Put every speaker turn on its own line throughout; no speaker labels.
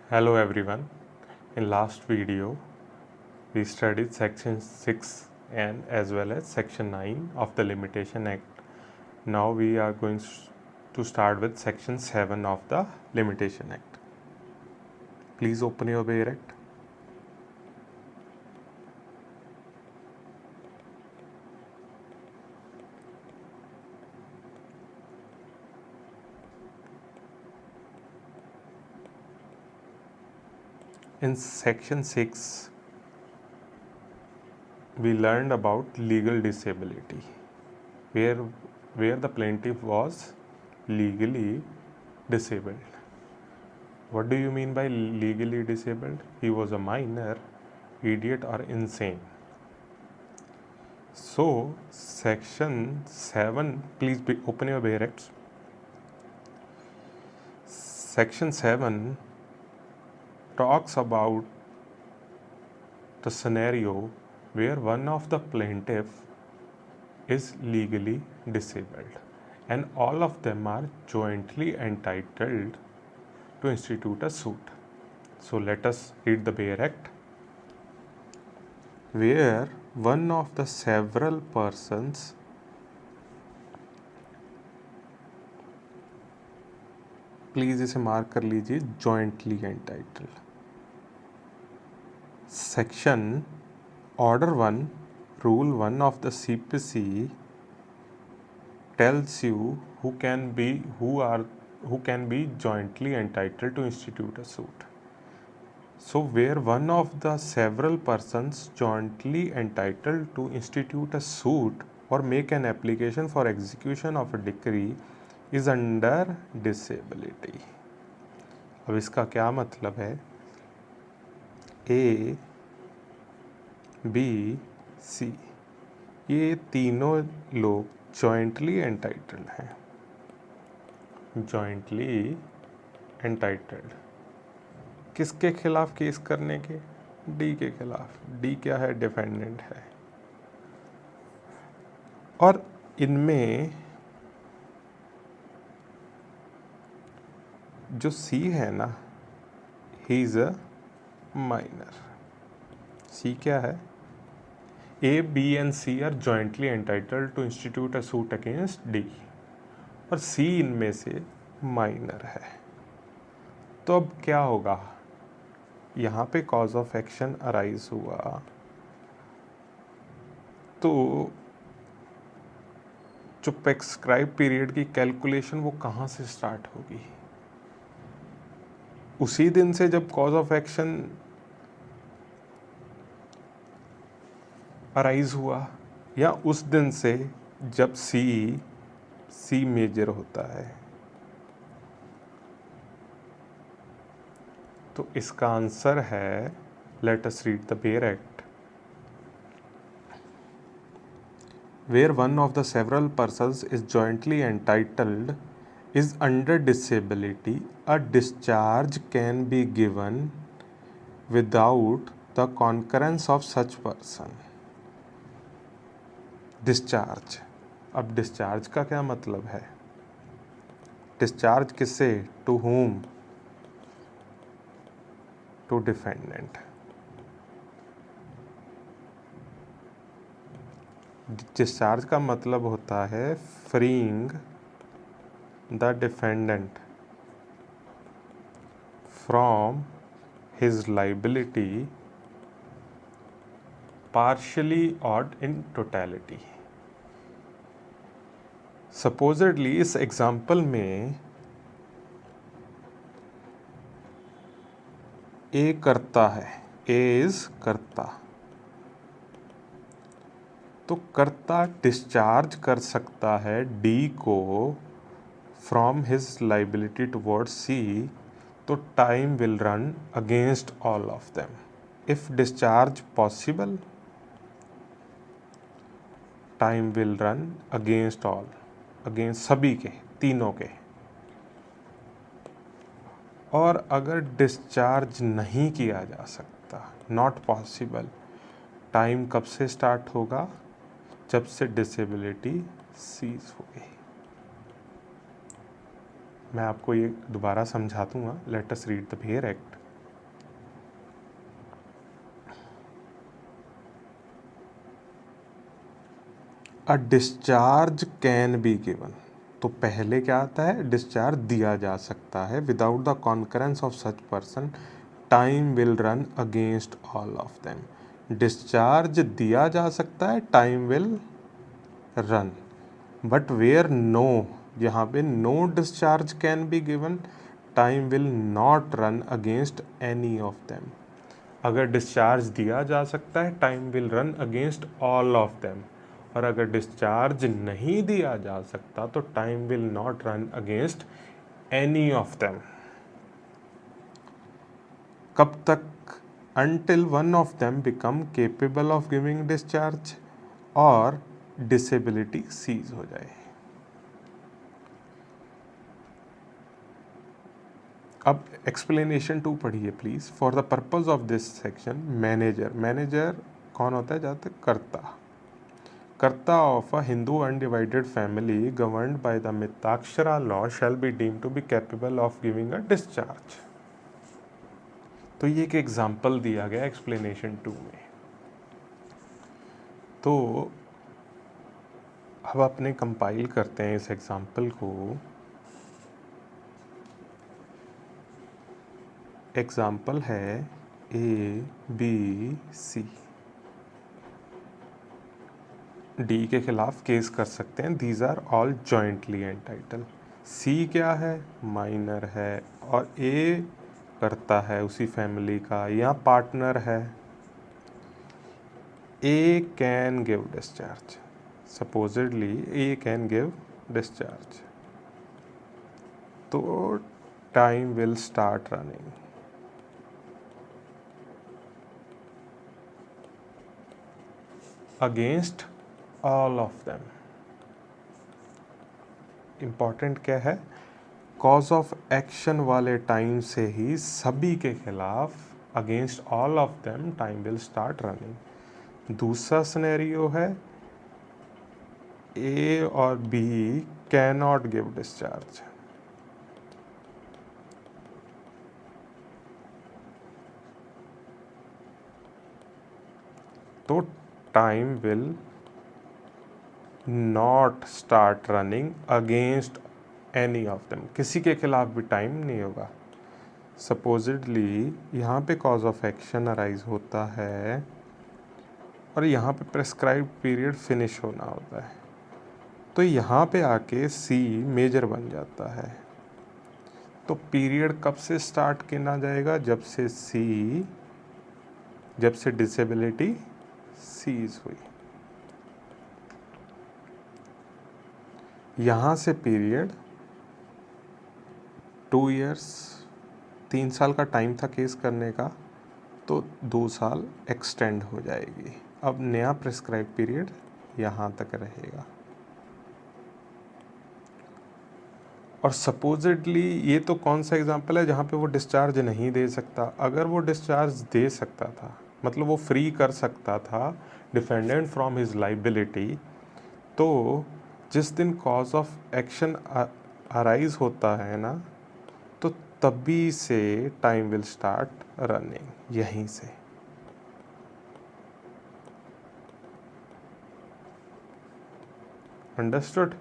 Hello everyone. In last video we studied section 6 and as well as section 9 of the Limitation Act. Now we are going to start with section 7 of the Limitation Act. Please open your Bayer Act. In section 6 we learned about legal disability where the plaintiff was legally disabled. What do you mean by legally disabled? He was a minor, idiot or insane. So section 7, please open your Bayer Acts. Section 7 talks about the scenario where one of the plaintiff is legally disabled and all of them are jointly entitled to institute a suit. So let us read the Bayer Act. Where one of the several persons please इसे mark कर लीजिए jointly entitled. Section order 1 rule 1 of the CPC tells you who can be jointly entitled to institute a suit. So where one of the several persons jointly entitled to institute a suit or make an application for execution of a decree is under disability. अब इसका क्या मतलब है? A, B, C ये तीनों लोग jointly entitled हैं. Jointly entitled किसके खिलाफ केस करने के? डी के खिलाफ. डी क्या है? डिफेंडेंट है. और इनमें जो सी है ना, he is a minor. C क्या है? A, B and C are jointly entitled to institute a suit against D और सी इनमें से माइनर है. तो अब क्या होगा? यहाँ पे कॉज ऑफ एक्शन अराइज हुआ तो जो प्रेस्क्राइब पीरियड की कैलकुलेशन वो कहाँ से स्टार्ट होगी? उसी दिन से जब कॉज ऑफ एक्शन अराइज हुआ या उस दिन से जब सी मेजर होता है? तो इसका आंसर है, let us read the bare act. Where one of the several persons is jointly entitled is under disability, a discharge can be given without the concurrence of such person. Discharge. अब discharge का क्या मतलब है? Discharge किससे? To whom? To defendant. Discharge का मतलब होता है freeing the defendant from his liability partially or in totality. Supposedly इस एग्जाम्पल में ए करता है. ए इज करता. तो कर्ता डिस्चार्ज कर सकता है डी को from his liability towards C, तो time will run against all of them. If discharge possible, time will run against all, against सभी के, तीनों के. और अगर डिस्चार्ज नहीं किया जा सकता, नॉट पॉसिबल, टाइम कब से स्टार्ट होगा? जब से डिसेबिलिटी सीज हो गई. मैं आपको ये दोबारा समझा दूंगा. Late us read the bare act. A discharge can be given, तो पहले क्या आता है, डिस्चार्ज दिया जा सकता है। Without the concurrence of such person time will run against all of them. Discharge दिया जा सकता है, time will run, but where no, यहाँ पे no discharge can be given, time will not run against any of them. अगर discharge दिया जा सकता है, time will run against all of them, और अगर डिस्चार्ज नहीं दिया जा सकता तो time will not run against any of them. कब तक, until one of them become capable of giving discharge और डिसेबिलिटी सीज हो जाए। अब एक्सप्लेनेशन 2 पढ़िए please. For the purpose of this section manager, manager कौन होता है, जहाँ तक karta, karta of a Hindu undivided family governed by the Mitakshara law shall be deemed to be capable of giving a discharge. तो ये एक एग्जाम्पल दिया गया एक्सप्लेनेशन 2 में। तो अब अपने कंपाइल करते हैं इस एग्जाम्पल को। एग्जाम्पल है ए बी सी, डी के खिलाफ केस कर सकते हैं। These are all jointly entitle. C क्या है, माइनर है, और ए करता है उसी फैमिली का या पार्टनर है। A can give discharge, supposedly A can give discharge, तो time will start running. Against all of them. Important क्या है, कॉज ऑफ एक्शन वाले टाइम से ही सभी के खिलाफ, against all of them time will start running. दूसरा सिनेरियो है ए और B can not give discharge, तो time will not start running against any of them, किसी के खिलाफ भी टाइम नहीं होगा। सपोजिडली यहाँ पे कॉज ऑफ एक्शन अराइज होता है और यहाँ पे प्रेस्क्राइब्ड पीरियड फिनिश होना होता है, तो यहाँ पे आके सी मेजर बन जाता है। तो पीरियड कब से स्टार्ट किया जाएगा, जब से डिसेबिलिटी सीज हुई। यहाँ से पीरियड 2 इयर्स, 3 साल का टाइम था केस करने का, तो 2 साल एक्सटेंड हो जाएगी। अब नया प्रेस्क्राइब पीरियड यहाँ तक रहेगा। और सपोजिडली ये तो कौन सा एग्जांपल है जहाँ पे वो डिस्चार्ज नहीं दे सकता। अगर वो डिस्चार्ज दे सकता था, मतलब वो फ्री कर सकता था डिफेंडेंट फ्रॉम हिज लाइबिलिटी, तो जिस दिन कॉज ऑफ एक्शन अराइज होता है ना, तो तभी से टाइम विल स्टार्ट रनिंग, यहीं से। Understood.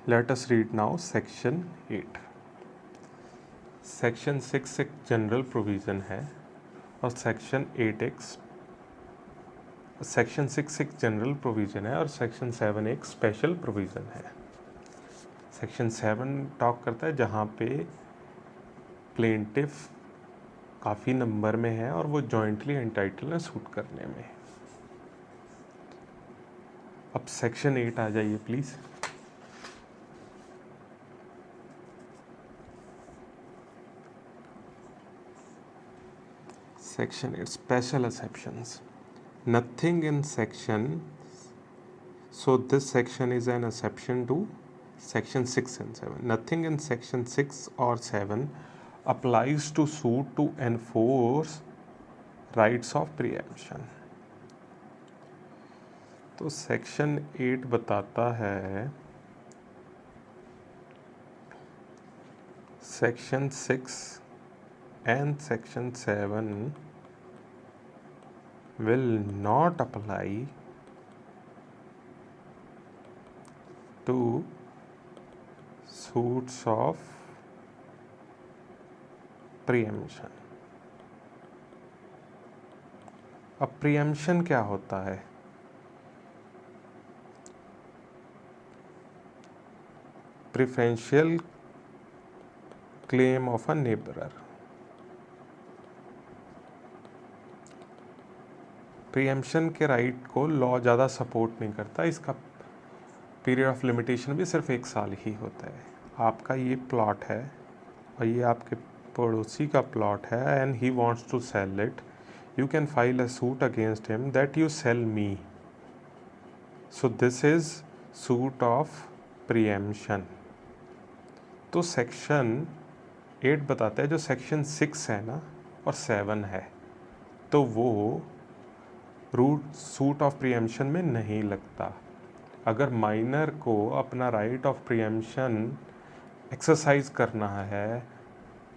Let us read now section 8. Section 6 एक जनरल प्रोविज़न है और सेक्शन 8 एक सेक्शन 6 एक जनरल प्रोविज़न है और सेक्शन 7 एक स्पेशल प्रोविज़न है। सेक्शन 7 टॉक करता है जहाँ पे प्लेंटिफ काफ़ी नंबर में है और वो जॉइंटली एंटाइटल है सूट करने में। अब सेक्शन 8 आ जाइए please. Section 8 Special Exceptions. Nothing in section, so this section is an exception to section 6 and 7. Nothing in section 6 or 7 applies to suit to enforce rights of preemption. तो section 8 बताता है section 6 and section 7 will not apply to suits of preemption. अब preemption क्या होता है? Preferential claim of a neighbor. Preemption के right को law ज़्यादा सपोर्ट नहीं करता, इसका पीरियड ऑफ लिमिटेशन भी सिर्फ 1 साल ही होता है. आपका ये प्लॉट है और ये आपके पड़ोसी का प्लॉट है and he wants to sell it. You can file a suit against him that you sell me. So this is suit of preemption. तो सेक्शन 8 बताता है जो सेक्शन 6 है ना और 7 है, तो वो रूट सूट ऑफ प्रीएम्पशन में नहीं लगता. अगर माइनर को अपना राइट ऑफ प्रीएम्पशन एक्सरसाइज करना है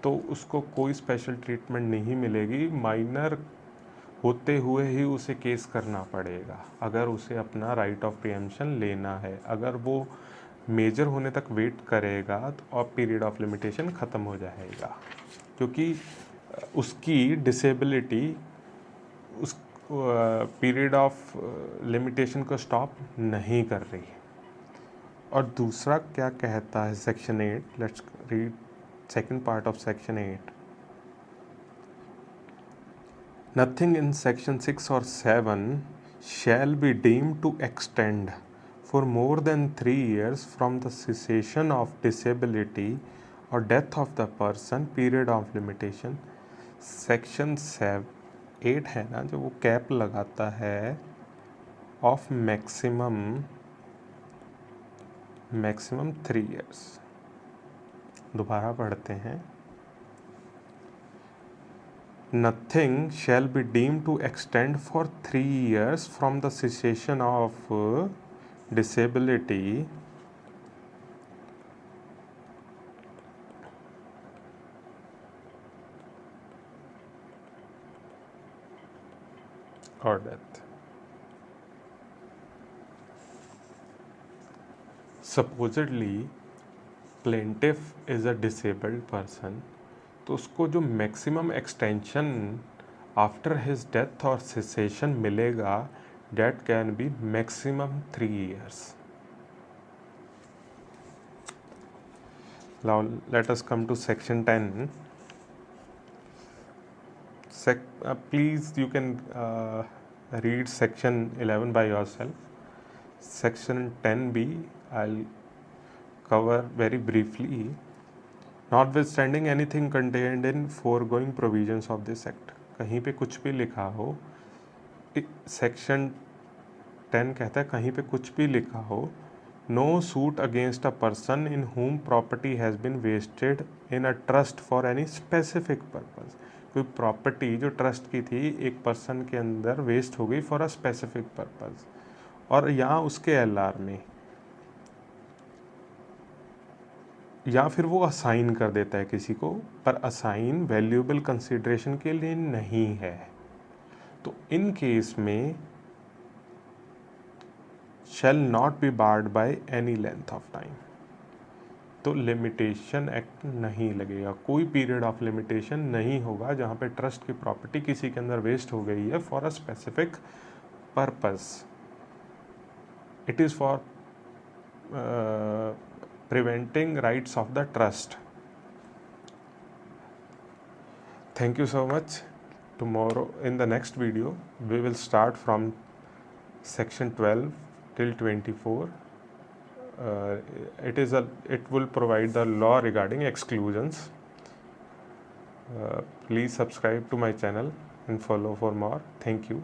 तो उसको कोई स्पेशल ट्रीटमेंट नहीं मिलेगी. माइनर होते हुए ही उसे केस करना पड़ेगा अगर उसे अपना राइट ऑफ प्रीएम्पशन लेना है. अगर वो मेजर होने तक वेट करेगा तो और पीरियड ऑफ लिमिटेशन ख़त्म हो जाएगा, क्योंकि उसकी डिसेबिलिटी उस पीरियड ऑफ लिमिटेशन को स्टॉप नहीं कर रही. और दूसरा क्या कहता है section 8? Let's read second part of section 8. Nothing in section 6 और 7 shall be deemed to extend for more than 3 years from the cessation of disability or death of the person. Period of limitation. Section 8 है ना, जो वो cap लगाता है of maximum 3 years. दोबारा पढ़ते हैं. Nothing shall be deemed to extend for 3 years from the cessation of disability or death. Supposedly plaintiff is a disabled person, तो उसको जो maximum extension after his death और सेसेशन मिलेगा date can be maximum 3 years. Now let us come to section 10. Please you can read section 11 by yourself. Section 10b I'll cover very briefly. Notwithstanding anything contained in foregoing provisions of this act. कहीं पे कुछ भी लिखा हो, section 10 कहता है कहीं पे कुछ भी लिखा हो, no suit against a person in whom property has been vested in a trust for any specific purpose. कोई प्रॉपर्टी जो ट्रस्ट की थी एक पर्सन के अंदर वेस्ट हो गई फॉर अ स्पेसिफिक पर्पज़, और यहाँ उसके एलआर में या फिर वो असाइन कर देता है किसी को, पर असाइन वैल्यूएबल कंसिडरेशन के लिए नहीं है, तो इन केस में shall not be barred by any length of time. तो लिमिटेशन एक्ट नहीं लगेगा, कोई पीरियड ऑफ लिमिटेशन नहीं होगा जहाँ पे ट्रस्ट की प्रॉपर्टी किसी के अंदर वेस्ट हो गई है for a specific purpose. It is for preventing rights of the trust. Thank you so much. Tomorrow in the next video we will start from section 12 till 24. It will provide the law regarding exclusions. Please subscribe to my channel and follow for more. Thank you.